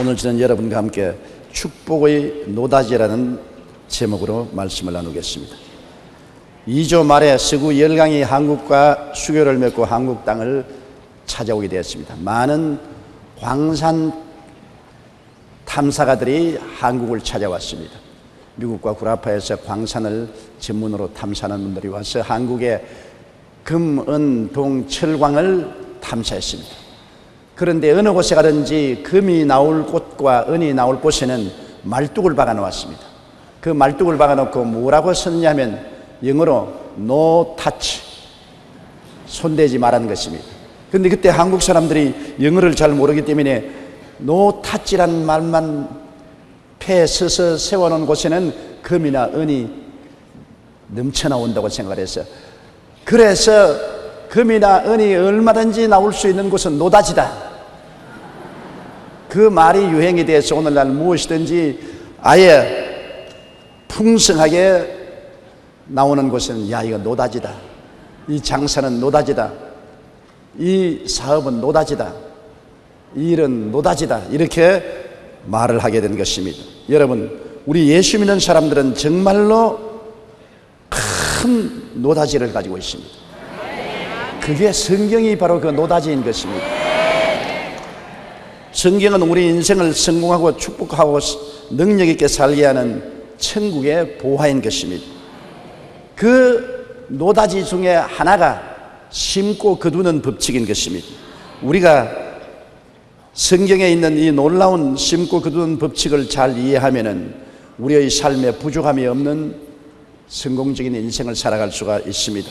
오늘 저는 여러분과 함께 축복의 노다지라는 제목으로 말씀을 나누겠습니다. 2조 말에 서구 열강이 한국과 수교를 맺고 한국 땅을 찾아오게 되었습니다. 많은 광산 탐사가들이 한국을 찾아왔습니다. 미국과 구라파에서 광산을 전문으로 탐사하는 분들이 와서 한국의 금, 은, 동, 철광을 탐사했습니다. 그런데 어느 곳에 가든지 금이 나올 곳과 은이 나올 곳에는 말뚝을 박아 놓았습니다. 그 말뚝을 박아 놓고 뭐라고 썼냐면 영어로 No touch, 손대지 말라는 것입니다. 그런데 그때 한국 사람들이 영어를 잘 모르기 때문에 No touch라는 말만 폐에 서서 세워놓은 곳에는 금이나 은이 넘쳐나온다고 생각을 했어요. 그래서 금이나 은이 얼마든지 나올 수 있는 곳은 노다지다. 그 말이 유행이 돼서 오늘날 무엇이든지 아예 풍성하게 나오는 곳은 야, 이거 노다지다. 이 장사는 노다지다. 이 사업은 노다지다. 이 일은 노다지다. 이렇게 말을 하게 된 것입니다. 여러분, 우리 예수 믿는 사람들은 정말로 큰 노다지를 가지고 있습니다. 그게 성경이 바로 그 노다지인 것입니다. 성경은 우리 인생을 성공하고 축복하고 능력 있게 살게 하는 천국의 보화인 것입니다. 그 노다지 중에 하나가 심고 거두는 법칙인 것입니다. 우리가 성경에 있는 이 놀라운 심고 거두는 법칙을 잘 이해하면은 우리의 삶에 부족함이 없는 성공적인 인생을 살아갈 수가 있습니다.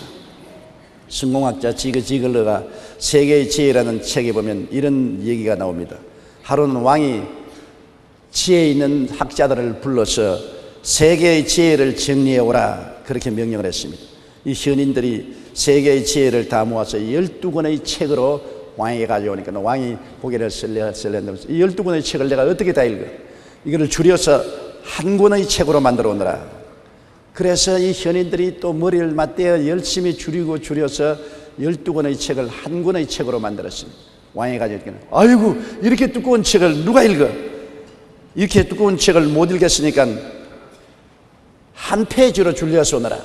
성공학자 지그 지글러가 세계의 지혜라는 책에 보면 이런 얘기가 나옵니다. 하루는 왕이 지혜 있는 학자들을 불러서 세계의 지혜를 정리해 오라, 그렇게 명령을 했습니다. 이 현인들이 세계의 지혜를 다 모아서 12권의 책으로 왕에게 가져오니까 왕이 고개를 설레면서 이 12권의 책을 내가 어떻게 다 읽어? 이거를 줄여서 한 권의 책으로 만들어 오너라. 그래서 이 현인들이 또 머리를 맞대어 열심히 줄여서 12권의 책을 한 권의 책으로 만들었습니다. 왕이 가져오니까 아이고, 이렇게 두꺼운 책을 누가 읽어? 이렇게 두꺼운 책을 못 읽겠으니까 한 페이지로 줄여서 오너라.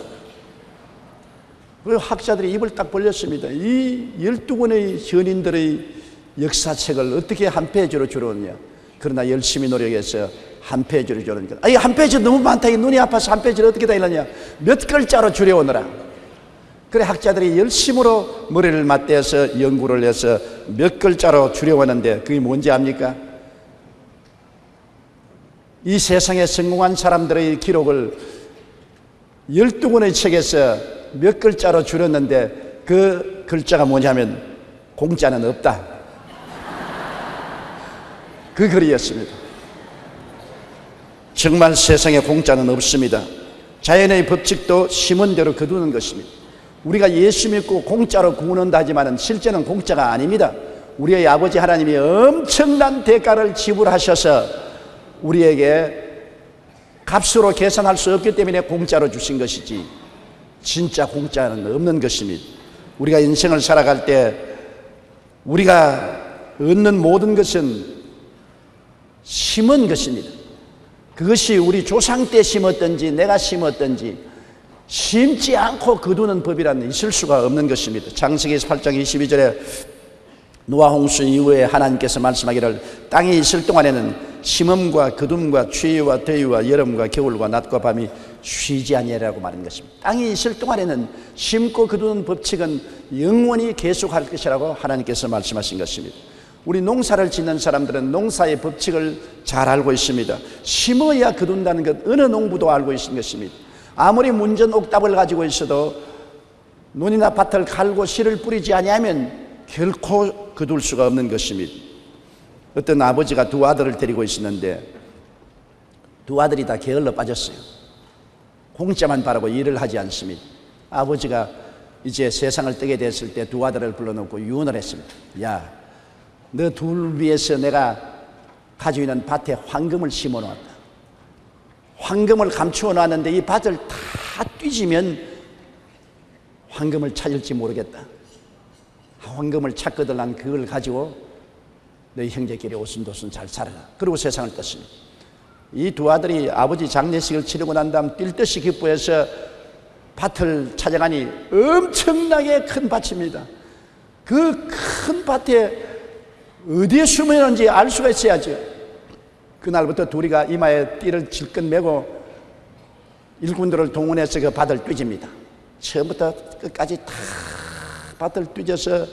그리고 학자들이 입을 딱 벌렸습니다. 이 12권의 현인들의 역사책을 어떻게 한 페이지로 줄여오냐. 그러나 열심히 노력해서 한 페이지로 줄여오니까 아니, 한 페이지 너무 많다. 눈이 아파서 한 페이지를 어떻게 다 읽느냐. 몇 글자로 줄여오느라. 그래 학자들이 열심으로 머리를 맞대서 연구를 해서 몇 글자로 줄여오는데 그게 뭔지 압니까? 이 세상에 성공한 사람들의 기록을 12권의 책에서 몇 글자로 줄였는데 그 글자가 뭐냐면 공짜는 없다. 그 글이었습니다. 정말 세상에 공짜는 없습니다. 자연의 법칙도 심은 대로 거두는 것입니다. 우리가 예수 믿고 공짜로 구원한다 하지만 실제는 공짜가 아닙니다. 우리의 아버지 하나님이 엄청난 대가를 지불하셔서 우리에게 값으로 계산할 수 없기 때문에 공짜로 주신 것이지 진짜 공짜는 없는 것입니다. 우리가 인생을 살아갈 때 우리가 얻는 모든 것은 심은 것입니다. 그것이 우리 조상 때 심었든지 내가 심었든지 심지 않고 거두는 법이라는 있을 수가 없는 것입니다. 창세기 8장 22절에 노아 홍수 이후에 하나님께서 말씀하기를 땅이 있을 동안에는 심음과 거둠과 추위와 더위와 여름과 겨울과 낮과 밤이 쉬지 아니하리라고 말한 것입니다. 땅이 있을 동안에는 심고 거두는 법칙은 영원히 계속할 것이라고 하나님께서 말씀하신 것입니다. 우리 농사를 짓는 사람들은 농사의 법칙을 잘 알고 있습니다. 심어야 거둔다는 것 어느 농부도 알고 있는 것입니다. 아무리 문전 옥답을 가지고 있어도 논이나 밭을 갈고 씨를 뿌리지 아니하면 결코 거둘 수가 없는 것입니다. 어떤 아버지가 두 아들을 데리고 있었는데 두 아들이 다 게을러 빠졌어요. 공짜만 바라고 일을 하지 않습니다. 아버지가 이제 세상을 뜨게 됐을 때 두 아들을 불러놓고 유언을 했습니다. 야, 너 둘 위해서 내가 가지고 있는 밭에 황금을 심어 놓았다. 황금을 감추어 놨는데 이 밭을 다 뒤지면 황금을 찾을지 모르겠다. 황금을 찾거든 난 그걸 가지고 너희 형제끼리 오순도순 잘 살아라. 그리고 세상을 떴습니다. 이 두 아들이 아버지 장례식을 치르고 난 다음 뛸 듯이 기뻐해서 밭을 찾아가니 엄청나게 큰 밭입니다. 그 큰 밭에 어디에 숨어있는지 알 수가 있어야죠. 그날부터 둘이가 이마에 띠를 질끈 메고 일꾼들을 동원해서 그 밭을 뒤집니다. 처음부터 끝까지 다 밭을 뒤져서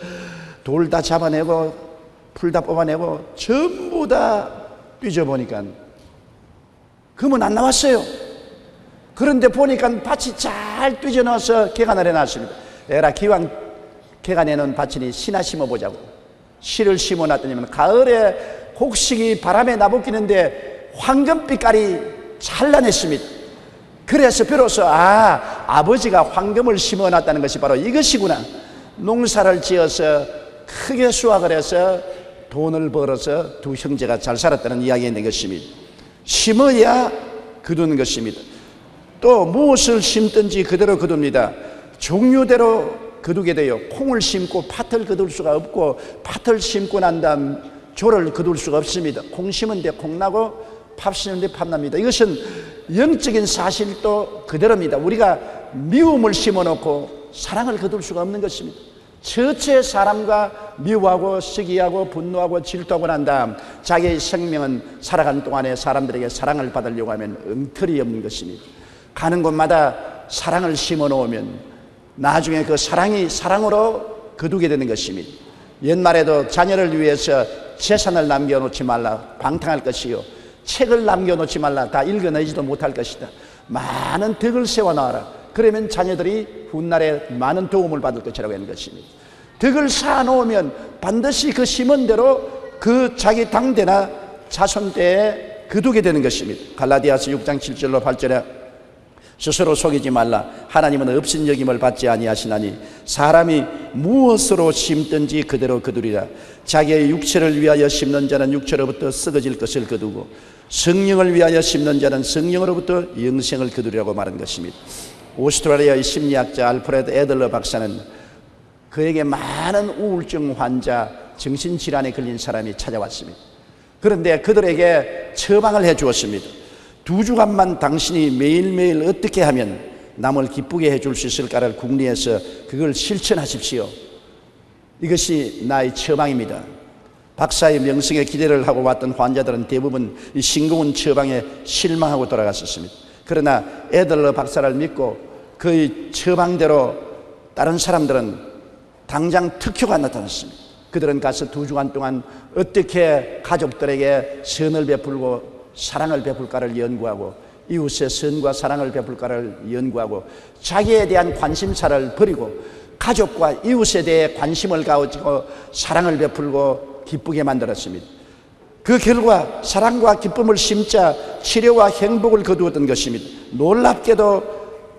돌 다 잡아내고 풀 다 뽑아내고 전부 다 뒤져보니까 금은 안 나왔어요. 그런데 보니까 밭이 잘 뒤져넣어서 개간을 해놨습니다. 에라 기왕 개간해놓은 밭이니 씨나 심어보자고 씨를 심어놨더니 가을에 곡식이 바람에 나부끼는데 황금빛깔이 찬란했습니다. 그래서 비로소 아버지가 황금을 심어놨다는 것이 바로 이것이구나. 농사를 지어서 크게 수확을 해서 돈을 벌어서 두 형제가 잘 살았다는 이야기가 있는 것입니다. 심어야 거두는 것입니다. 또 무엇을 심든지 그대로 거둡니다. 종류대로 거두게 돼요. 콩을 심고 팥을 거둘 수가 없고 팥을 심고 난 다음 조를 거둘 수가 없습니다. 콩 심은데 콩 나고 팥 심은데 팥 납니다. 이것은 영적인 사실도 그대로입니다. 우리가 미움을 심어놓고 사랑을 거둘 수가 없는 것입니다. 처체 사람과 미워하고 시기하고 분노하고 질투하고 난 다음 자기의 생명은 살아가는 동안에 사람들에게 사랑을 받으려고 하면 엉터리 없는 것입니다. 가는 곳마다 사랑을 심어놓으면 나중에 그 사랑이 사랑으로 거두게 되는 것입니다. 옛말에도 자녀를 위해서 재산을 남겨놓지 말라, 방탕할 것이요 책을 남겨놓지 말라, 다 읽어내지도 못할 것이다. 많은 덕을 세워놔라. 그러면 자녀들이 훗날에 많은 도움을 받을 것이라고 하는 것입니다. 덕을 쌓아놓으면 반드시 그 심은 대로 그 자기 당대나 자손 때에 거두게 되는 것입니다. 갈라디아서 6장 7절로 8절에 스스로 속이지 말라. 하나님은 없인 여김을 받지 아니하시나니 사람이 무엇으로 심든지 그대로 거두리라. 자기의 육체를 위하여 심는 자는 육체로부터 썩어질 것을 거두고 성령을 위하여 심는 자는 성령으로부터 영생을 거두리라고 말한 것입니다. 오스트레일리아의 심리학자 알프레드 애들러 박사는 그에게 많은 우울증 환자, 정신질환에 걸린 사람이 찾아왔습니다. 그런데 그들에게 처방을 해 주었습니다. 2주간만 당신이 매일매일 어떻게 하면 남을 기쁘게 해줄 수 있을까를 궁리해서 그걸 실천하십시오. 이것이 나의 처방입니다. 박사의 명성에 기대를 하고 왔던 환자들은 대부분 이 싱거운 처방에 실망하고 돌아갔었습니다. 그러나 애들러 박사를 믿고 그의 처방대로 다른 사람들은 당장 특효가 나타났습니다. 그들은 가서 2주간 동안 어떻게 가족들에게 선을 베풀고 사랑을 베풀까를 연구하고 이웃의 선과 사랑을 베풀까를 연구하고 자기에 대한 관심사를 버리고 가족과 이웃에 대해 관심을 가지고 사랑을 베풀고 기쁘게 만들었습니다. 그 결과 사랑과 기쁨을 심자 치료와 행복을 거두었던 것입니다. 놀랍게도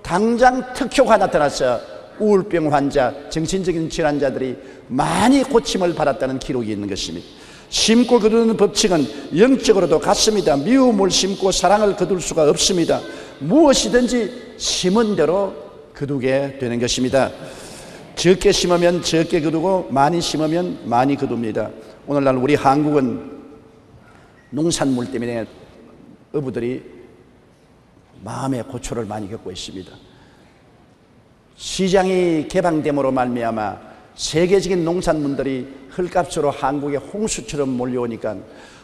당장 특효가 나타나서 우울병 환자, 정신적인 질환자들이 많이 고침을 받았다는 기록이 있는 것입니다. 심고 거두는 법칙은 영적으로도 같습니다. 미움을 심고 사랑을 거둘 수가 없습니다. 무엇이든지 심은 대로 거두게 되는 것입니다. 적게 심으면 적게 거두고 많이 심으면 많이 거둡니다. 오늘날 우리 한국은 농산물 때문에 어부들이 마음의 고초를 많이 겪고 있습니다. 시장이 개방됨으로 말미암아 세계적인 농산물들이 헐값으로 한국에 홍수처럼 몰려오니까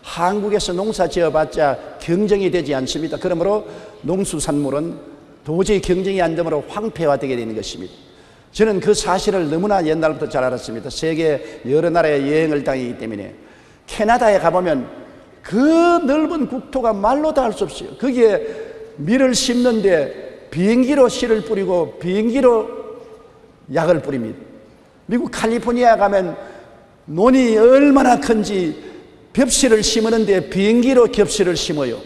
한국에서 농사 지어봤자 경쟁이 되지 않습니다. 그러므로 농수산물은 도저히 경쟁이 안 되므로 황폐화되게 되는 것입니다. 저는 그 사실을 너무나 옛날부터 잘 알았습니다. 세계 여러 나라에 여행을 다니기 때문에 캐나다에 가보면 그 넓은 국토가 말로 다 할 수 없어요. 거기에 밀을 심는데 비행기로 씨를 뿌리고 비행기로 약을 뿌립니다. 미국 캘리포니아 가면 논이 얼마나 큰지 벽씨를 심었는데 비행기로 겹씨를 심어요.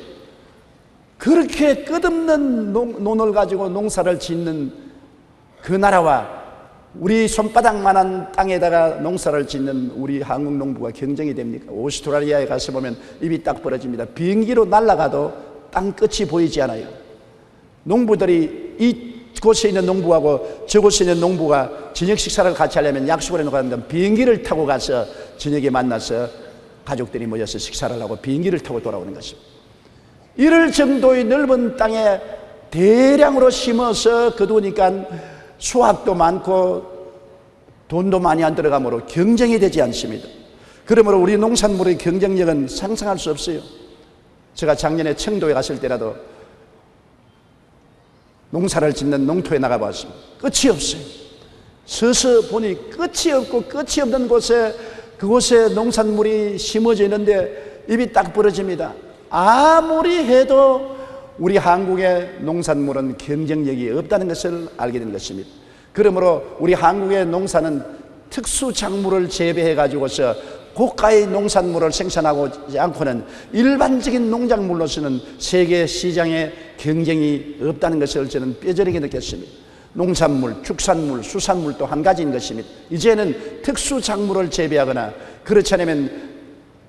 그렇게 끝없는 논을 가지고 농사를 짓는 그 나라와 우리 손바닥만한 땅에다가 농사를 짓는 우리 한국 농부가 경쟁이 됩니까? 오스트레일리아에 가서 보면 입이 딱 벌어집니다. 비행기로 날아가도 땅 끝이 보이지 않아요. 농부들이 이곳에 있는 농부하고 저곳에 있는 농부가 저녁 식사를 같이 하려면 약속을 해놓고 하는데 비행기를 타고 가서 저녁에 만나서 가족들이 모여서 식사를 하고 비행기를 타고 돌아오는 것입니다. 이럴 정도의 넓은 땅에 대량으로 심어서 거두니까 수확도 많고 돈도 많이 안 들어가므로 경쟁이 되지 않습니다. 그러므로 우리 농산물의 경쟁력은 상상할 수 없어요. 제가 작년에 청도에 갔을 때라도 농사를 짓는 농토에 나가봤습니다. 끝이 없어요. 서서 보니 끝이 없고 끝이 없는 곳에, 그곳에 농산물이 심어져 있는데 입이 딱 벌어집니다. 아무리 해도 우리 한국의 농산물은 경쟁력이 없다는 것을 알게 된 것입니다. 그러므로 우리 한국의 농사는 특수 작물을 재배해 가지고서 고가의 농산물을 생산하지 않고는 일반적인 농작물로서는 세계 시장에 경쟁이 없다는 것을 저는 뼈저리게 느꼈습니다. 농산물, 축산물, 수산물도 한 가지인 것입니다. 이제는 특수 작물을 재배하거나 그렇지 않으면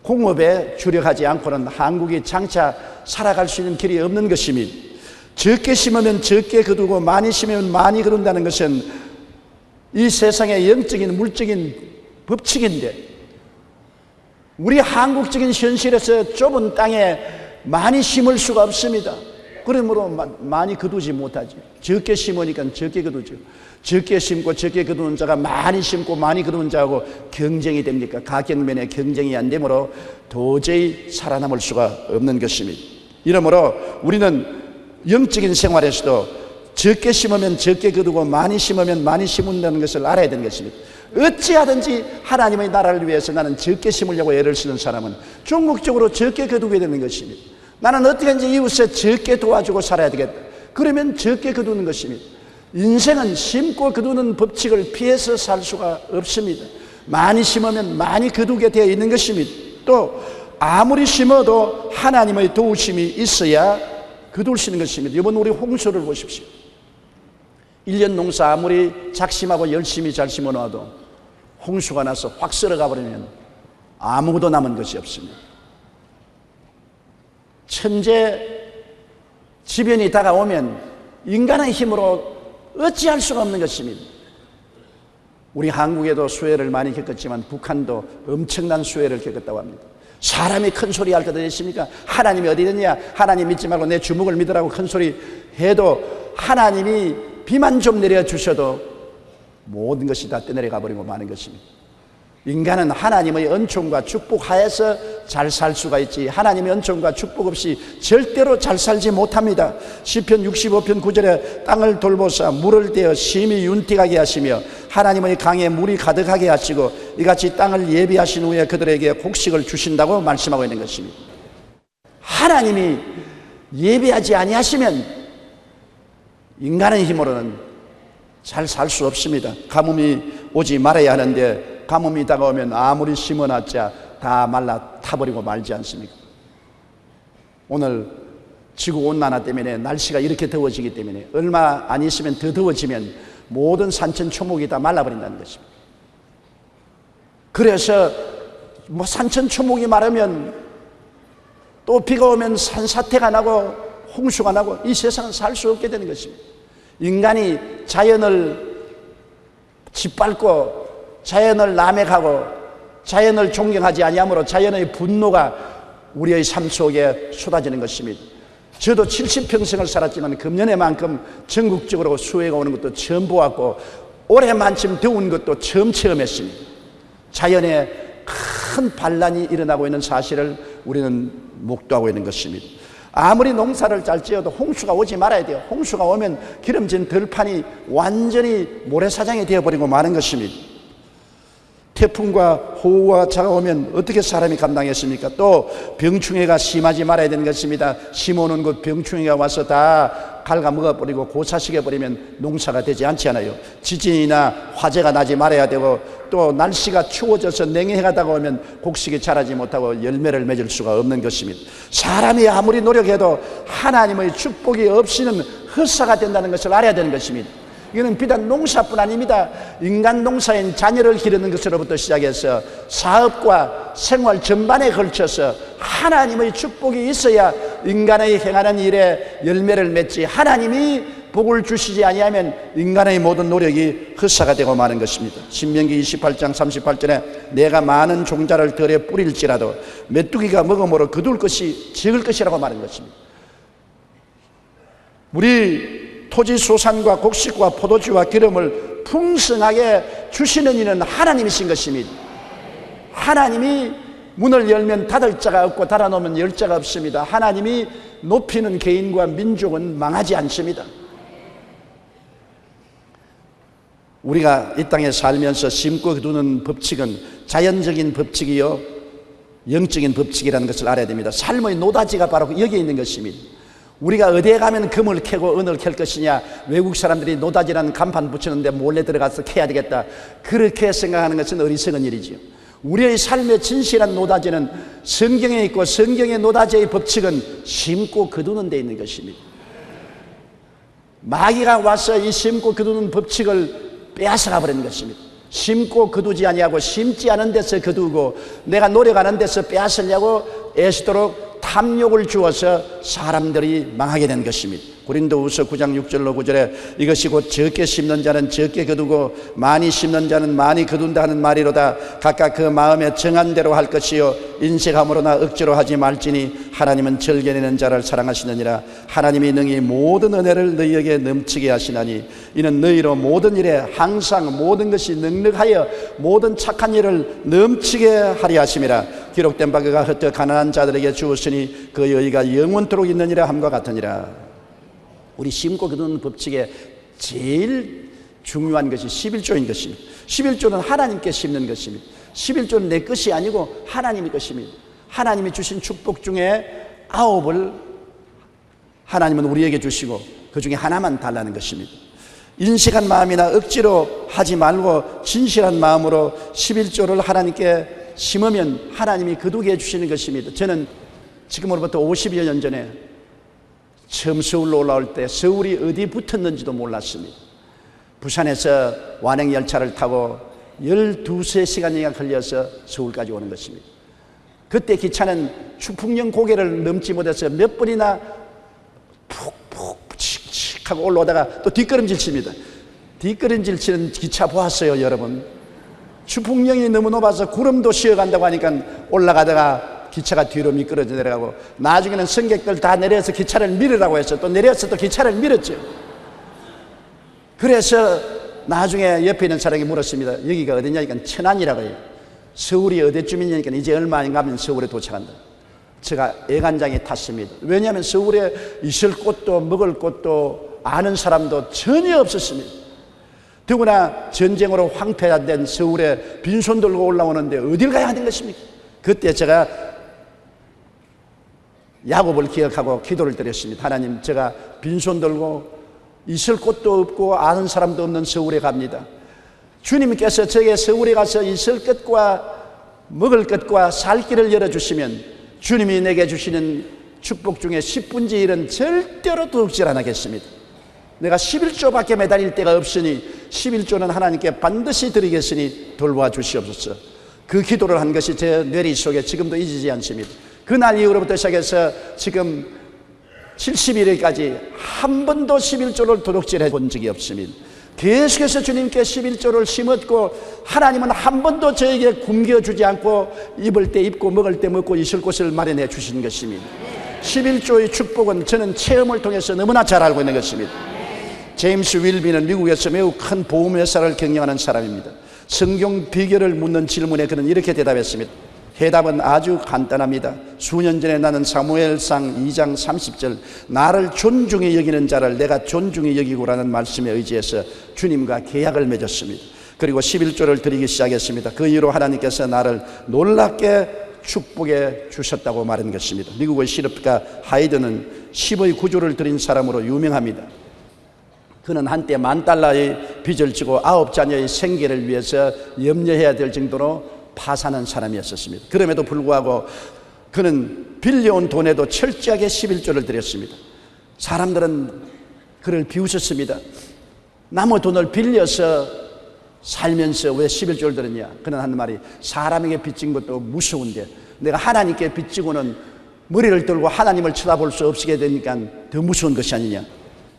공업에 주력하지 않고는 한국이 장차 살아갈 수 있는 길이 없는 것입니다. 적게 심으면 적게 거두고 많이 심으면 많이 거둔다는 것은 이 세상의 영적인 물적인 법칙인데, 우리 한국적인 현실에서 좁은 땅에 많이 심을 수가 없습니다. 그러므로 많이 거두지 못하지. 적게 심으니까 적게 거두죠. 적게 심고 적게 거두는 자가 많이 심고 많이 거두는 자하고 경쟁이 됩니까? 가격면에 경쟁이 안 되므로 도저히 살아남을 수가 없는 것입니다. 이러므로 우리는 영적인 생활에서도 적게 심으면 적게 거두고 많이 심으면 많이 심는다는 것을 알아야 되는 것입니다. 어찌하든지 하나님의 나라를 위해서 나는 적게 심으려고 애를 쓰는 사람은 종국적으로 적게 거두게 되는 것입니다. 나는 어떻게든지 이웃에 적게 도와주고 살아야 되겠다. 그러면 적게 거두는 것입니다. 인생은 심고 거두는 법칙을 피해서 살 수가 없습니다. 많이 심으면 많이 거두게 되어 있는 것입니다. 또 아무리 심어도 하나님의 도우심이 있어야 거둘 수 있는 것입니다. 이번 우리 홍수를 보십시오. 1년 농사 아무리 작심하고 열심히 잘 심어놔도 홍수가 나서 확 썰어가 버리면 아무것도 남은 것이 없습니다. 천재 지변이 다가오면 인간의 힘으로 어찌할 수가 없는 것입니다. 우리 한국에도 수해를 많이 겪었지만 북한도 엄청난 수해를 겪었다고 합니다. 사람이 큰 소리 할 것 있습니까? 하나님이 어디 있느냐? 하나님 믿지 말고 내 주먹을 믿으라고 큰 소리 해도 하나님이 비만 좀 내려주셔도 모든 것이 다 떠내려가 버리고 마는 것입니다. 인간은 하나님의 은총과 축복 하에서 잘 살 수가 있지, 하나님의 은총과 축복 없이 절대로 잘 살지 못합니다. 시편 65편 9절에 땅을 돌보사 물을 떼어 심히 윤택하게 하시며 하나님의 강에 물이 가득하게 하시고 이같이 땅을 예비하신 후에 그들에게 곡식을 주신다고 말씀하고 있는 것입니다. 하나님이 예비하지 아니하시면 인간의 힘으로는 잘 살 수 없습니다. 가뭄이 오지 말아야 하는데 가뭄이 다가오면 아무리 심어놨자 다 말라 타버리고 말지 않습니까? 오늘 지구온난화 때문에 날씨가 이렇게 더워지기 때문에 얼마 안 있으면 더 더워지면 모든 산천 초목이 다 말라버린다는 것입니다. 그래서 산천 초목이 마르면 또 비가 오면 산사태가 나고 홍수가 나고 이 세상은 살 수 없게 되는 것입니다. 인간이 자연을 짓밟고 자연을 남획하고 자연을 존경하지 아니하므로 자연의 분노가 우리의 삶 속에 쏟아지는 것입니다. 저도 70평생을 살았지만 금년에만큼 전국적으로 수해가 오는 것도 처음 보았고 올해만큼 더운 것도 처음 체험했습니다. 자연에 큰 반란이 일어나고 있는 사실을 우리는 목도하고 있는 것입니다. 아무리 농사를 잘 지어도 홍수가 오지 말아야 돼요. 홍수가 오면 기름진 들판이 완전히 모래사장이 되어버리고 마는 것입니다. 태풍과 호우와 차가 오면 어떻게 사람이 감당했습니까? 또 병충해가 심하지 말아야 되는 것입니다. 심어놓은 곳 병충해가 와서 다 갉아먹어버리고 고사시켜버리면 농사가 되지 않지 않아요. 지진이나 화재가 나지 말아야 되고 또 날씨가 추워져서 냉해가 다가오면 곡식이 자라지 못하고 열매를 맺을 수가 없는 것입니다. 사람이 아무리 노력해도 하나님의 축복이 없이는 헛사가 된다는 것을 알아야 되는 것입니다. 이거는 비단 농사뿐 아닙니다. 인간 농사인 자녀를 기르는 것으로부터 시작해서 사업과 생활 전반에 걸쳐서 하나님의 축복이 있어야 인간의 행하는 일에 열매를 맺지, 하나님이 복을 주시지 아니하면 인간의 모든 노력이 헛사가 되고 마는 것입니다. 신명기 28장 38절에 내가 많은 종자를 들에 뿌릴지라도 메뚜기가 먹음으로 거둘 것이 적을 것이라고 말한 것입니다. 우리 토지 소산과 곡식과 포도주와 기름을 풍성하게 주시는 이는 하나님이신 것입니다. 하나님이 문을 열면 닫을 자가 없고 닫아놓으면 열 자가 없습니다. 하나님이 높이는 개인과 민족은 망하지 않습니다. 우리가 이 땅에 살면서 심고 거두는 법칙은 자연적인 법칙이요 영적인 법칙이라는 것을 알아야 됩니다. 삶의 노다지가 바로 여기에 있는 것입니다. 우리가 어디에 가면 금을 캐고 은을 캘 것이냐, 외국 사람들이 노다지라는 간판 붙이는데 몰래 들어가서 캐야 되겠다, 그렇게 생각하는 것은 어리석은 일이지요. 우리의 삶의 진실한 노다지는 성경에 있고, 성경의 노다지의 법칙은 심고 거두는 데 있는 것입니다. 마귀가 와서 이 심고 거두는 법칙을 빼앗아가 버리는 것입니다. 심고 거두지 아니하고 심지 않은 데서 거두고 내가 노력하는 데서 빼앗으려고 애쓰도록 탐욕을 주어서 사람들이 망하게 된 것입니다. 고린도후서 9장 6절로 9절에 이것이 곧 적게 심는 자는 적게 거두고 많이 심는 자는 많이 거둔다 하는 말이로다. 각각 그 마음에 정한 대로 할 것이요 인색함으로나 억지로 하지 말지니 하나님은 절개내는 자를 사랑하시느니라. 하나님이 능히 모든 은혜를 너희에게 넘치게 하시나니 이는 너희로 모든 일에 항상 모든 것이 넉넉하여 모든 착한 일을 넘치게 하리 하심이라. 기록된 바 그가 흩어 가난한 자들에게 주었으니 그 여의가 영원토록 있느니라 함과 같으니라. 우리 심고 거두는 법칙에 제일 중요한 것이 11조인 것입니다. 11조는 하나님께 심는 것입니다. 11조는 내 것이 아니고 하나님의 것입니다. 하나님이 주신 축복 중에 9을 하나님은 우리에게 주시고 그 중에 하나만 달라는 것입니다. 인식한 마음이나 억지로 하지 말고 진실한 마음으로 11조를 하나님께 심으면 하나님이 거두게 해주시는 것입니다. 저는 지금으로부터 50여 년 전에 처음 서울로 올라올 때 서울이 어디 붙었는지도 몰랐습니다. 부산에서 완행열차를 타고 12~13시간이 걸려서 서울까지 오는 것입니다. 그때 기차는 추풍령 고개를 넘지 못해서 몇 번이나 푹푹 칙칙 하고 올라오다가 또 뒷걸음질 칩니다. 뒷걸음질 치는 기차 보았어요, 여러분? 추풍령이 너무 높아서 구름도 쉬어간다고 하니까 올라가다가 기차가 뒤로 미끄러져 내려가고, 나중에는 승객들 다 내려서 기차를 밀으라고 해서 또 내려서 또 기차를 밀었죠. 그래서 나중에 옆에 있는 사람이 물었습니다. 여기가 어디냐니까 천안이라고 해요. 서울이 어디쯤이냐니까 이제 얼마 안 가면 서울에 도착한다. 제가 애간장에 탔습니다. 왜냐하면 서울에 있을 곳도 먹을 곳도 아는 사람도 전혀 없었습니다. 더구나 전쟁으로 황폐화된 서울에 빈손 들고 올라오는데 어딜 가야 하는 것입니까? 그때 제가 야곱을 기억하고 기도를 드렸습니다. 하나님, 제가 빈손 들고 있을 곳도 없고 아는 사람도 없는 서울에 갑니다. 주님께서 저에게 서울에 가서 있을 것과 먹을 것과 살 길을 열어주시면 주님이 내게 주시는 축복 중에 10분의 1은 절대로 도둑질 안 하겠습니다. 내가 11조밖에 매달릴 데가 없으니 11조는 하나님께 반드시 드리겠으니 돌보아 주시옵소서. 그 기도를 한 것이 제 뇌리 속에 지금도 잊지 않습니다. 그날 이후로부터 시작해서 지금 70일까지 한 번도 11조를 도둑질해 본 적이 없습니다. 계속해서 주님께 11조를 심었고 하나님은 한 번도 저에게 굶겨주지 않고 입을 때 입고 먹을 때 먹고 있을 곳을 마련해 주신 것입니다. 11조의 축복은 저는 체험을 통해서 너무나 잘 알고 있는 것입니다. 제임스 윌비는 미국에서 매우 큰 보험회사를 경영하는 사람입니다. 성경 비결을 묻는 질문에 그는 이렇게 대답했습니다. 해답은 아주 간단합니다. 수년 전에 나는 사무엘상 2장 30절 나를 존중히 여기는 자를 내가 존중히 여기고라는 말씀에 의지해서 주님과 계약을 맺었습니다. 그리고 11조를 드리기 시작했습니다. 그 이후로 하나님께서 나를 놀랍게 축복해 주셨다고 말한 것입니다. 미국의 실업가 하이드는 10의 구조를 드린 사람으로 유명합니다. 그는 한때 $10,000의 빚을 지고 9자녀의 생계를 위해서 염려해야 될 정도로 파산한 사람이었습니다. 그럼에도 불구하고 그는 빌려온 돈에도 철저하게 11조를 드렸습니다. 사람들은 그를 비웃었습니다. 남의 돈을 빌려서 살면서 왜 11조를 드렸냐? 그는 하는 말이 사람에게 빚진 것도 무서운데 내가 하나님께 빚지고는 머리를 들고 하나님을 쳐다볼 수 없게 되니까 더 무서운 것이 아니냐?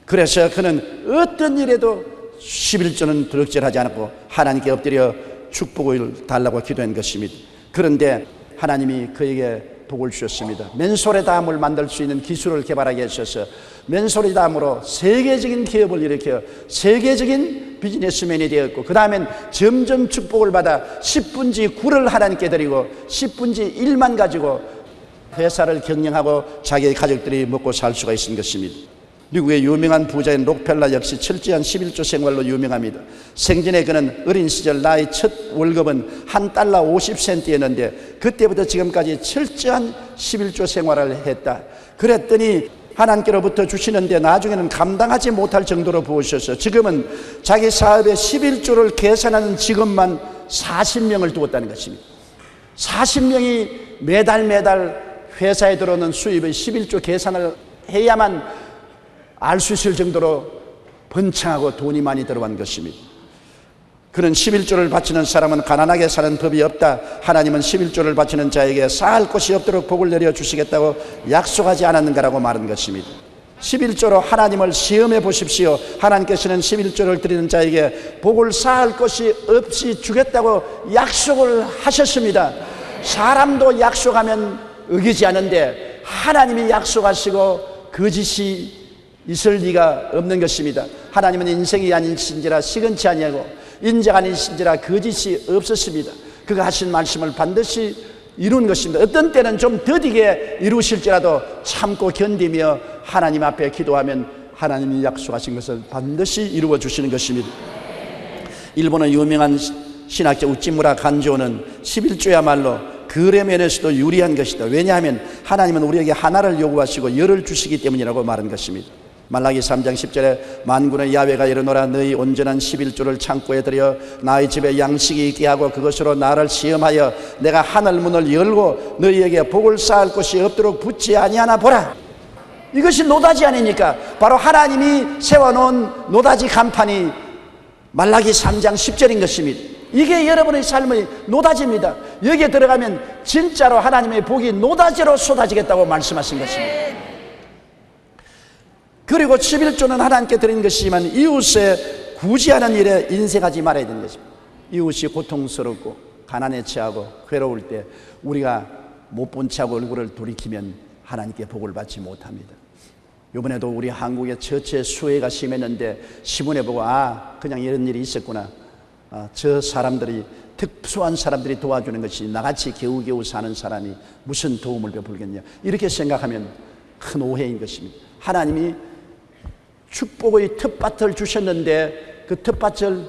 그래서 그는 어떤 일에도 11조는 드럭질하지 않았고 하나님께 엎드려 축복을 달라고 기도한 것입니다. 그런데 하나님이 그에게 복을 주셨습니다. 맨소레담을 만들 수 있는 기술을 개발하게 하셔서 맨소레담으로 세계적인 기업을 일으켜 세계적인 비즈니스맨이 되었고, 그 다음엔 점점 축복을 받아 10분지 9를 하나님께 드리고 10분지 1만 가지고 회사를 경영하고 자기의 가족들이 먹고 살 수가 있는 것입니다. 미국의 유명한 부자인 록펠러 역시 철저한 11조 생활로 유명합니다. 생전에 그는 어린 시절 나의 첫 월급은 $1 50센트였는데 그때부터 지금까지 철저한 11조 생활을 했다. 그랬더니 하나님께로부터 주시는데 나중에는 감당하지 못할 정도로 부으셔서 지금은 자기 사업의 11조를 계산하는 직원만 40명을 두었다는 것입니다. 40명이 매달 회사에 들어오는 수입의 11조 계산을 해야만 알 수 있을 정도로 번창하고 돈이 많이 들어간 것입니다. 그는 11조를 바치는 사람은 가난하게 사는 법이 없다. 하나님은 11조를 바치는 자에게 쌓을 곳이 없도록 복을 내려주시겠다고 약속하지 않았는가라고 말한 것입니다. 11조로 하나님을 시험해 보십시오. 하나님께서는 11조를 드리는 자에게 복을 쌓을 것이 없이 주겠다고 약속을 하셨습니다. 사람도 약속하면 어기지 않은데 하나님이 약속하시고 거짓이 있을 리가 없는 것입니다. 하나님은 인생이 아니신지라 시건치 아니하고 인자가 아니신지라 거짓이 없었습니다. 그가 하신 말씀을 반드시 이룬 것입니다. 어떤 때는 좀 더디게 이루실지라도 참고 견디며 하나님 앞에 기도하면 하나님이 약속하신 것을 반드시 이루어 주시는 것입니다. 일본의 유명한 신학자 우찌무라 간조는 11조야말로 거래 면에서도 유리한 것이다. 왜냐하면 하나님은 우리에게 하나를 요구하시고 열을 주시기 때문이라고 말한 것입니다. 말라기 3장 10절에 만군의 야훼가 이르노라 너희 온전한 11조를 창고에 들여 나의 집에 양식이 있게 하고 그것으로 나를 시험하여 내가 하늘 문을 열고 너희에게 복을 쌓을 곳이 없도록 붙지 아니하나 보라. 이것이 노다지 아닙니까? 바로 하나님이 세워놓은 노다지 간판이 말라기 3장 10절인 것입니다. 이게 여러분의 삶의 노다지입니다. 여기에 들어가면 진짜로 하나님의 복이 노다지로 쏟아지겠다고 말씀하신 것입니다. 그리고 11조는 하나님께 드린 것이지만 이웃에 구제하는 일에 인색하지 말아야 되는 것입니다. 이웃이 고통스럽고 가난에 처하고 괴로울 때 우리가 못 본 채하고 얼굴을 돌이키면 하나님께 복을 받지 못합니다. 이번에도 우리 한국에 처처 수해가 심했는데 신문에 보고 그냥 이런 일이 있었구나. 저 사람들이 특수한 사람들이 도와주는 것이 나같이 겨우겨우 사는 사람이 무슨 도움을 베풀겠냐, 이렇게 생각하면 큰 오해인 것입니다. 하나님이 축복의 텃밭을 주셨는데 그 텃밭을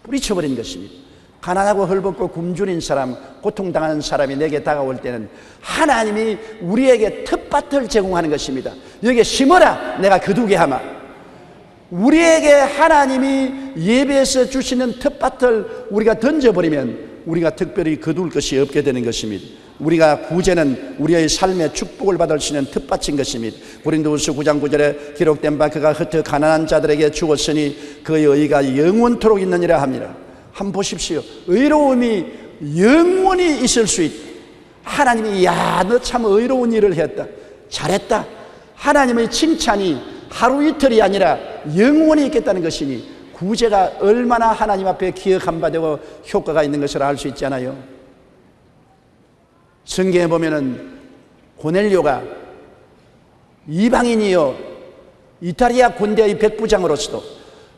뿌리쳐버린 것입니다. 가난하고 헐벗고 굶주린 사람, 고통당하는 사람이 내게 다가올 때는 하나님이 우리에게 텃밭을 제공하는 것입니다. 여기에 심어라 내가 거두게 하마. 우리에게 하나님이 예배에서 주시는 텃밭을 우리가 던져버리면 우리가 특별히 거둘 것이 없게 되는 것입니다. 우리가 구제는 우리의 삶에 축복을 받을 수 있는 텃밭인 것입니다. 고린도후서 9장 9절에 기록된 바 그가 흩어 가난한 자들에게 주었으니 그의 의가 영원토록 있느니라 합니다. 한번 보십시오. 의로움이 영원히 있을 수 있다. 하나님이 너 참 의로운 일을 했다, 잘했다, 하나님의 칭찬이 하루 이틀이 아니라 영원히 있겠다는 것이니 구제가 얼마나 하나님 앞에 기억한 바 되고 효과가 있는 것을 알 수 있잖아요. 성경에 보면은 고넬료가 이방인이요 이탈리아 군대의 백부장으로서도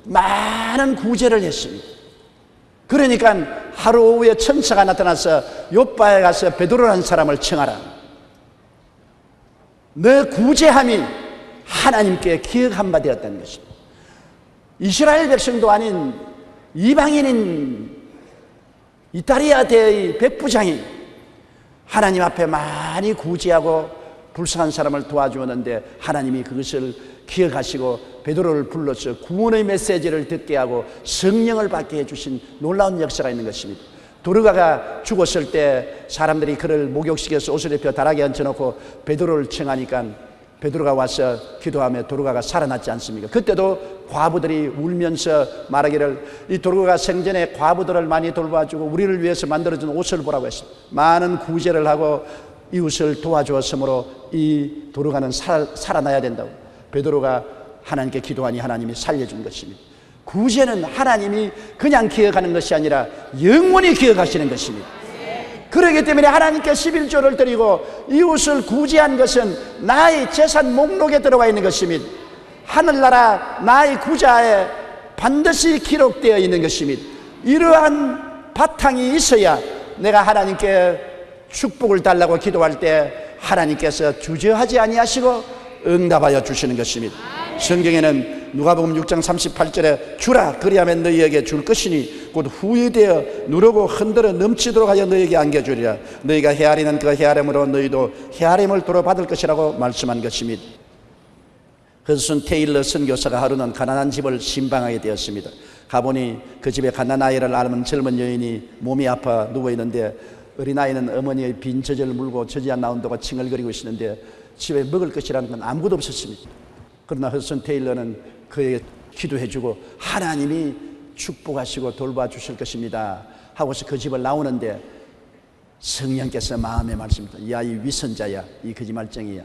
많은 구제를 했습니다. 그러니까 하루 오후에 천사가 나타나서 요빠에 가서 베드로라는 사람을 청하라. 너 구제함이 하나님께 기억한 바 되었다는 것입니다. 이스라엘 백성도 아닌 이방인인 이탈리아 대의 백부장이 하나님 앞에 많이 구제하고 불쌍한 사람을 도와주었는데 하나님이 그것을 기억하시고 베드로를 불러서 구원의 메시지를 듣게 하고 성령을 받게 해주신 놀라운 역사가 있는 것입니다. 도르가가 죽었을 때 사람들이 그를 목욕시켜서 옷을 입혀 다락에 얹혀놓고 베드로를 청하니까 베드로가 와서 기도하며 도르가가 살아났지 않습니까? 그때도 과부들이 울면서 말하기를 이 도르가가 생전에 과부들을 많이 돌봐주고 우리를 위해서 만들어준 옷을 보라고 했습니다. 많은 구제를 하고 이웃을 도와주었으므로 이 도르가는 살아나야 된다고. 베드로가 하나님께 기도하니 하나님이 살려준 것입니다. 구제는 하나님이 그냥 기억하는 것이 아니라 영원히 기억하시는 것입니다. 그렇기 때문에 하나님께 11조를 드리고 이웃을 구제한 것은 나의 재산 목록에 들어가 있는 것입니다. 하늘나라 나의 구자에 반드시 기록되어 있는 것입니다. 이러한 바탕이 있어야 내가 하나님께 축복을 달라고 기도할 때 하나님께서 주저하지 아니하시고 응답하여 주시는 것입니다. 성경에는 누가복음 6장 38절에 주라 그리하면 너희에게 줄 것이니 곧 후유되어 누르고 흔들어 넘치도록 하여 너희에게 안겨주리라. 너희가 헤아리는 그 헤아림으로 너희도 헤아림을 도로받을 것이라고 말씀한 것입니다. 허슨 테일러 선교사가 하루는 가난한 집을 신방하게 되었습니다. 가보니 그 집에 갓난 아이를 앓은 젊은 여인이 몸이 아파 누워있는데 어린아이는 어머니의 빈 젖을 물고 젖이 안 나온다고 칭얼거리고 있었는데 집에 먹을 것이라는 건 아무것도 없었습니다. 그러나 허슨 테일러는 그에게 기도해주고 하나님이 축복하시고 돌봐주실 것입니다 하고서 그 집을 나오는데 성령께서 마음에 말씀합니다. 야, 이 위선자야, 이 거짓말쟁이야,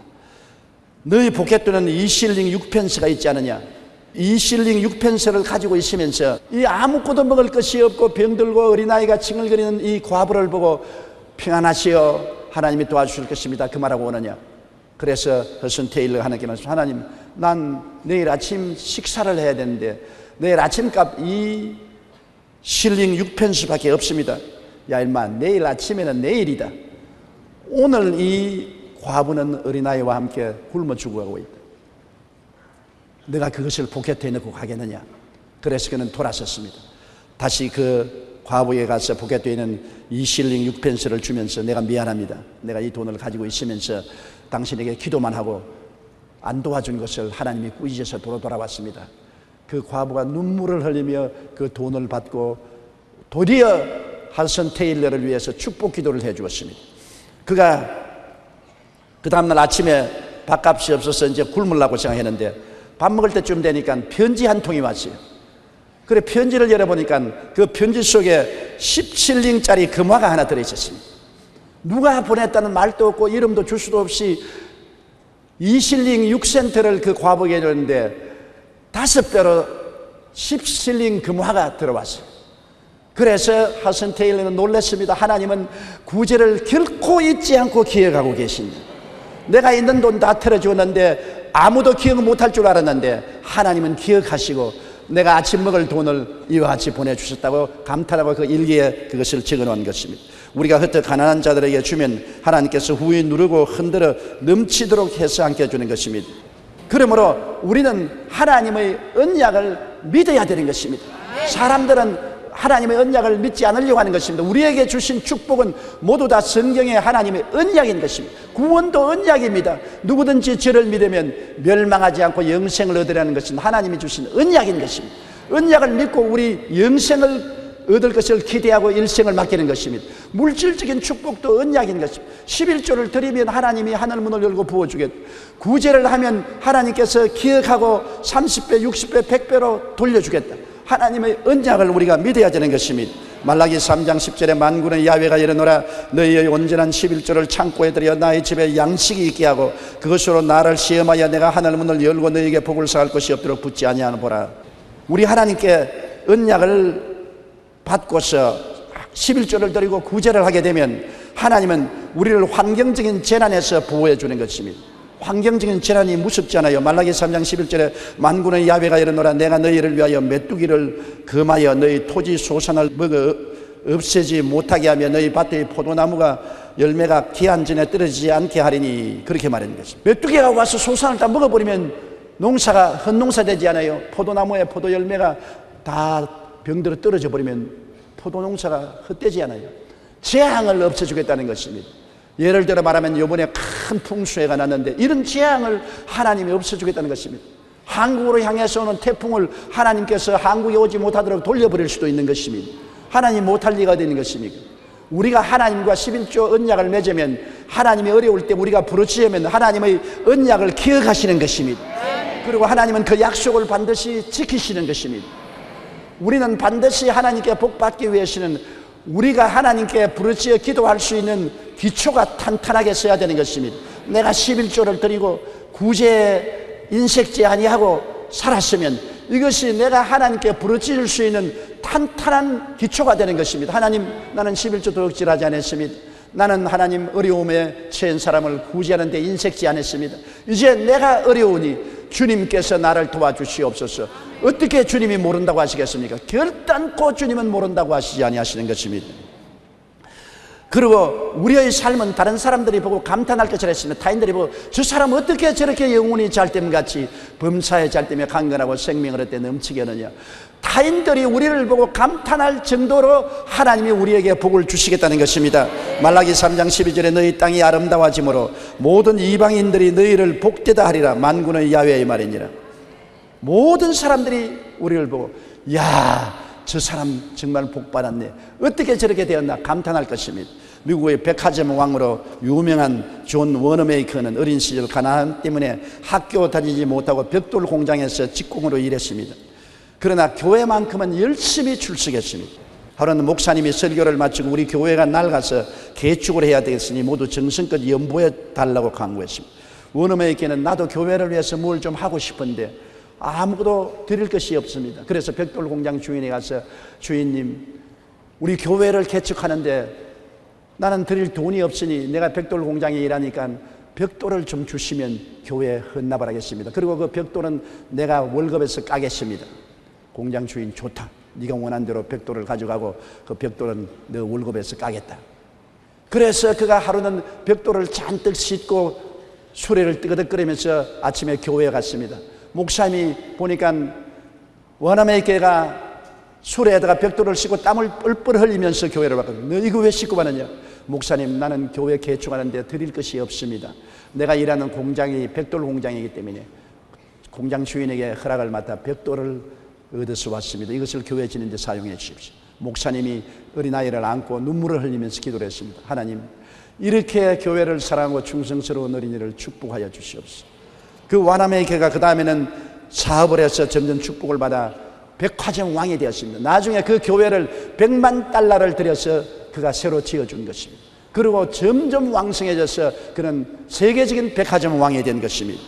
너희 포켓돈은 2실링 6펜스가 있지 않느냐? 2실링 6펜스를 가지고 있으면서 이 아무것도 먹을 것이 없고 병들고 어린아이가 칭얼거리는 이 과부를 보고 평안하시어 하나님이 도와주실 것입니다 그 말하고 오느냐? 그래서 허슨 테일러가 하나님께 말씀합니다. 하나님, 난 내일 아침 식사를 해야 되는데 내일 아침값 2실링 6펜스밖에 없습니다. 야 임마, 내일 아침에는 내일이다. 오늘 이 과부는 어린아이와 함께 굶어 죽어가고 있다. 내가 그것을 포켓에 넣고 가겠느냐? 그래서 그는 돌아섰습니다. 다시 그 과부에 가서 포켓에 있는 2실링 6펜스를 주면서 내가 미안합니다. 내가 이 돈을 가지고 있으면서 당신에게 기도만 하고 안 도와준 것을 하나님이 꾸짖어서 돌아왔습니다. 그 과부가 눈물을 흘리며 그 돈을 받고 도리어 허슨 테일러를 위해서 축복 기도를 해 주었습니다. 그가 그 다음날 아침에 밥값이 없어서 이제 굶으려고 생각했는데 밥 먹을 때쯤 되니까 편지 한 통이 왔어요. 그래 편지를 열어보니까 그 편지 속에 17링짜리 금화가 하나 들어있었습니다. 누가 보냈다는 말도 없고 이름도 줄 수도 없이 2실링 6센트를 그 과부에게 줬는데 5배로 10실링 금화가 들어왔어요. 그래서 허슨 테일러는 놀랐습니다. 하나님은 구제를 결코 잊지 않고 기억하고 계신다. 내가 있는 돈 다 털어주었는데 아무도 기억 못할 줄 알았는데 하나님은 기억하시고 내가 아침 먹을 돈을 이와 같이 보내주셨다고 감탄하고 그 일기에 그것을 적어놓은 것입니다. 우리가 흩어 가난한 자들에게 주면 하나님께서 후히 누르고 흔들어 넘치도록 해서 안겨주는 것입니다. 그러므로 우리는 하나님의 언약을 믿어야 되는 것입니다. 사람들은 하나님의 언약을 믿지 않으려고 하는 것입니다. 우리에게 주신 축복은 모두 다 성경의 하나님의 언약인 것입니다. 구원도 언약입니다. 누구든지 저를 믿으면 멸망하지 않고 영생을 얻으라는 것은 하나님이 주신 언약인 것입니다. 언약을 믿고 우리 영생을 얻을 것을 기대하고 일생을 맡기는 것입니다. 물질적인 축복도 언약인 것입니다. 11조를 드리면 하나님이 하늘문을 열고 부어주겠다. 구제를 하면 하나님께서 기억하고 30배, 60배, 100배로 돌려주겠다. 하나님의 언약을 우리가 믿어야 되는 것입니다. 말라기 3장 10절에 만군의 야훼가 이르노라 너희의 온전한 11조를 창고에 들여 나의 집에 양식이 있게 하고 그것으로 나를 시험하여 내가 하늘문을 열고 너희에게 복을 쌓을 것이 없도록 붙지 아니하노 보라. 우리 하나님께 언약을 받고서 11조를 드리고 구제를 하게 되면 하나님은 우리를 환경적인 재난에서 보호해 주는 것입니다. 환경적인 재난이 무섭지 않아요. 말라기 3장 11절에 만군의 야훼가 이르노라 내가 너희를 위하여 메뚜기를 금하여 너희 토지 소산을 먹어 없애지 못하게 하며 너희 밭의 포도나무가 열매가 기한 전에 떨어지지 않게 하리니 그렇게 말하는 것입니다. 메뚜기가 와서 소산을 다 먹어버리면 농사가 헛농사 되지 않아요. 포도나무에 포도 열매가 다 병들어 떨어져 버리면 포도 농사가 헛되지 않아요. 재앙을 없애주겠다는 것입니다. 예를 들어 말하면 이번에 큰 풍수해가 났는데 이런 재앙을 하나님이 없애주겠다는 것입니다. 한국으로 향해서 오는 태풍을 하나님께서 한국에 오지 못하도록 돌려버릴 수도 있는 것입니다. 하나님 못할 리가 되는 것입니까? 우리가 하나님과 11조 언약을 맺으면 하나님이 어려울 때 우리가 부르짖으면 하나님의 언약을 기억하시는 것입니다. 그리고 하나님은 그 약속을 반드시 지키시는 것입니다. 우리는 반드시 하나님께 복받기 위해서는 우리가 하나님께 부르짖어 기도할 수 있는 기초가 탄탄하게 써야 되는 것입니다. 내가 11조를 드리고 구제 인색제 아니하고 살았으면 이것이 내가 하나님께 부르짖을 수 있는 탄탄한 기초가 되는 것입니다. 하나님, 나는 11조도 억지하지 않았습니다. 나는 하나님 어려움에 처한 사람을 구제하는 데 인색지 않았습니다. 이제 내가 어려우니 주님께서 나를 도와주시옵소서. 어떻게 주님이 모른다고 하시겠습니까? 결단코 주님은 모른다고 하시지 아니하시는 것입니다. 그리고 우리의 삶은 다른 사람들이 보고 감탄할 것이라 했습니다. 타인들이 보고 저 사람 어떻게 저렇게 영혼이 잘됨같이 범사에 잘되며 강건하고 생명을 얻되 넘치게 하느냐. 타인들이 우리를 보고 감탄할 정도로 하나님이 우리에게 복을 주시겠다는 것입니다. 말라기 3장 12절에 너희 땅이 아름다워짐으로 모든 이방인들이 너희를 복되다 하리라. 만군의 야훼의 말이니라. 모든 사람들이 우리를 보고 야, 저 사람 정말 복받았네, 어떻게 저렇게 되었나 감탄할 것입니다. 미국의 백화점 왕으로 유명한 존 워너메이커는 어린 시절 가난 때문에 학교 다니지 못하고 벽돌 공장에서 직공으로 일했습니다. 그러나 교회만큼은 열심히 출석했습니다. 하루는 목사님이 설교를 마치고 우리 교회가 낡아서 개축을 해야 되겠으니 모두 정성껏 연보해 달라고 강구했습니다. 워너메이커는 나도 교회를 위해서 뭘 좀 하고 싶은데 아무것도 드릴 것이 없습니다. 그래서 벽돌 공장 주인에 가서 주인님, 우리 교회를 개축하는데 나는 드릴 돈이 없으니 내가 벽돌 공장에 일하니까 벽돌을 좀 주시면 교회에 헌납하겠습니다. 그리고 그 벽돌은 내가 월급에서 까겠습니다. 공장 주인, 좋다, 네가 원한 대로 벽돌을 가져가고 그 벽돌은 너 월급에서 까겠다. 그래서 그가 하루는 벽돌을 잔뜩 싣고 수레를 뜨거덕거리면서 아침에 교회에 갔습니다. 목사님이 보니까 워너메이커가 수레에다가 벽돌을 싣고 땀을 뻘뻘 흘리면서 교회를 왔거든요. 너 이거 왜 싣고 가느냐? 목사님, 나는 교회 개축하는데 드릴 것이 없습니다. 내가 일하는 공장이 벽돌 공장이기 때문에 공장 주인에게 허락을 맡아 벽돌을 얻어서 왔습니다. 이것을 교회 지는 데 사용해 주십시오. 목사님이 어린아이를 안고 눈물을 흘리면서 기도를 했습니다. 하나님, 이렇게 교회를 사랑하고 충성스러운 어린이를 축복하여 주시옵소서. 그 워너메이커가 그 다음에는 사업을 해서 점점 축복을 받아 백화점 왕이 되었습니다. 나중에 그 교회를 $100만 들여서 그가 새로 지어준 것입니다. 그리고 점점 왕성해져서 그는 세계적인 백화점 왕이 된 것입니다.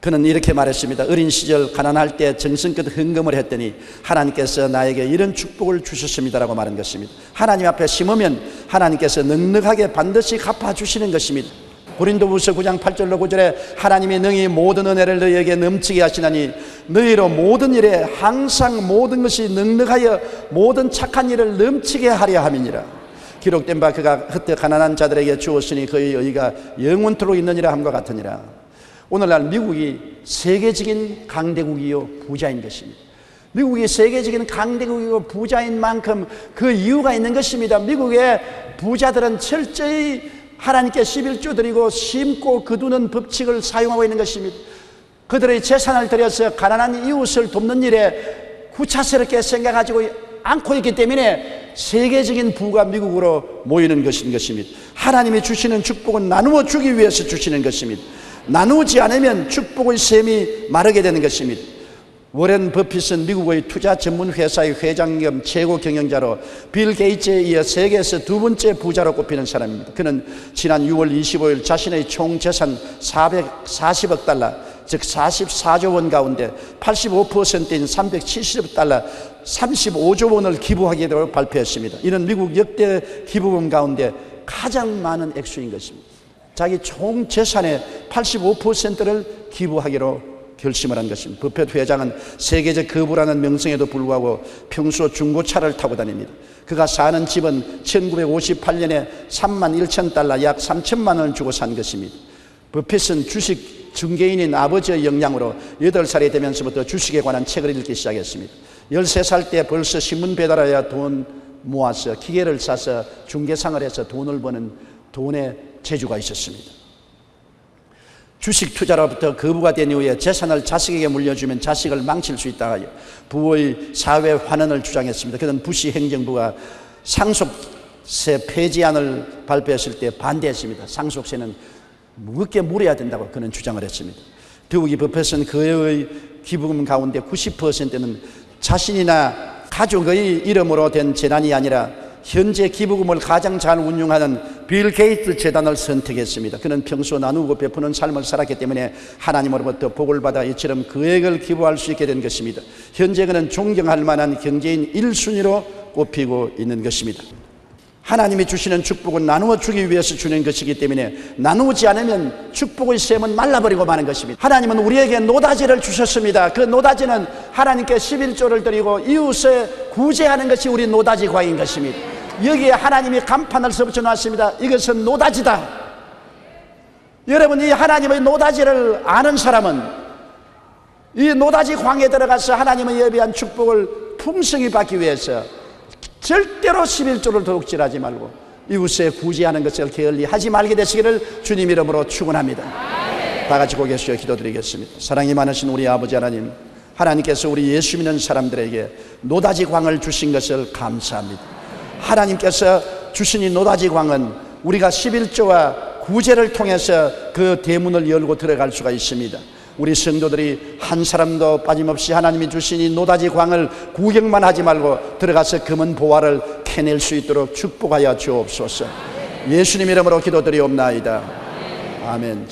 그는 이렇게 말했습니다. 어린 시절 가난할 때 정성껏 헌금을 했더니 하나님께서 나에게 이런 축복을 주셨습니다라고 말한 것입니다. 하나님 앞에 심으면 하나님께서 넉넉하게 반드시 갚아주시는 것입니다. 고린도후서 9장 8절로 9절에 하나님이 능히 모든 은혜를 너희에게 넘치게 하시나니 너희로 모든 일에 항상 모든 것이 넉넉하여 모든 착한 일을 넘치게 하려 함이니라. 기록된 바 그가 흩어 가난한 자들에게 주었으니 그의 의가 영원토록 있느니라 함과 같으니라. 오늘날 미국이 세계적인 강대국이요 부자인 것입니다. 미국이 세계적인 강대국이고 부자인 만큼 그 이유가 있는 것입니다. 미국의 부자들은 철저히 하나님께 11조 드리고 심고 거두는 법칙을 사용하고 있는 것입니다. 그들의 재산을 들여서 가난한 이웃을 돕는 일에 구차스럽게 생각하지 않고 있기 때문에 세계적인 부가 미국으로 모이는 것인 것입니다. 하나님이 주시는 축복은 나누어 주기 위해서 주시는 것입니다. 나누지 않으면 축복의 샘이 마르게 되는 것입니다. 워렌 버핏은 미국의 투자 전문 회사의 회장 겸 최고 경영자로 빌 게이츠에 이어 세계에서 두 번째 부자로 꼽히는 사람입니다. 그는 지난 6월 25일 자신의 총 재산 $440억, 즉 44조 원 가운데 85%인 $370억, 35조 원을 기부하기로 발표했습니다. 이는 미국 역대 기부금 가운데 가장 많은 액수인 것입니다. 자기 총 재산의 85%를 기부하기로 결심을 한 것입니다. 버핏 회장은 세계적 거부라는 명성에도 불구하고 평소 중고차를 타고 다닙니다. 그가 사는 집은 1958년에 $31,000, 약 3천만 원을 주고 산 것입니다. 버핏은 주식 중개인인 아버지의 영향으로 8살이 되면서부터 주식에 관한 책을 읽기 시작했습니다. 13살 때 벌써 신문 배달하여 돈 모아서 기계를 사서 중개상을 해서 돈을 버는 돈의 재주가 있었습니다. 주식 투자로부터 거부가 된 이후에 재산을 자식에게 물려주면 자식을 망칠 수 있다 하여 부의 사회 환원을 주장했습니다. 그는 부시 행정부가 상속세 폐지안을 발표했을 때 반대했습니다. 상속세는 무겁게 물어야 된다고 그는 주장을 했습니다. 더욱이 버핏은 그의 기부금 가운데 90%는 자신이나 가족의 이름으로 된 재난이 아니라 현재 기부금을 가장 잘 운용하는 빌 게이츠 재단을 선택했습니다. 그는 평소 나누고 베푸는 삶을 살았기 때문에 하나님으로부터 복을 받아 이처럼 금액을 기부할 수 있게 된 것입니다. 현재 그는 존경할 만한 경제인 1순위로 꼽히고 있는 것입니다. 하나님이 주시는 축복은 나누어 주기 위해서 주는 것이기 때문에 나누지 않으면 축복의 샘은 말라버리고 마는 것입니다. 하나님은 우리에게 노다지를 주셨습니다. 그 노다지는 하나님께 11조를 드리고 이웃에 구제하는 것이 우리 노다지 과인 것입니다. 여기에 하나님이 간판을 써붙여 놨습니다. 이것은 노다지다. 여러분, 이 하나님의 노다지를 아는 사람은 이 노다지 광에 들어가서 하나님의 예비한 축복을 풍성히 받기 위해서 절대로 11조를 도둑질하지 말고 이웃에 구제하는 것을 게을리하지 말게 되시기를 주님 이름으로 축원합니다. 다 같이 고개 숙여 기도드리겠습니다. 사랑이 많으신 우리 아버지 하나님, 하나님께서 우리 예수 믿는 사람들에게 노다지 광을 주신 것을 감사합니다. 하나님께서 주신 이 노다지 광은 우리가 11조와 구제를 통해서 그 대문을 열고 들어갈 수가 있습니다. 우리 성도들이 한 사람도 빠짐없이 하나님이 주신 이 노다지 광을 구경만 하지 말고 들어가서 금은 보화를 캐낼 수 있도록 축복하여 주옵소서. 예수님 이름으로 기도드리옵나이다. 아멘.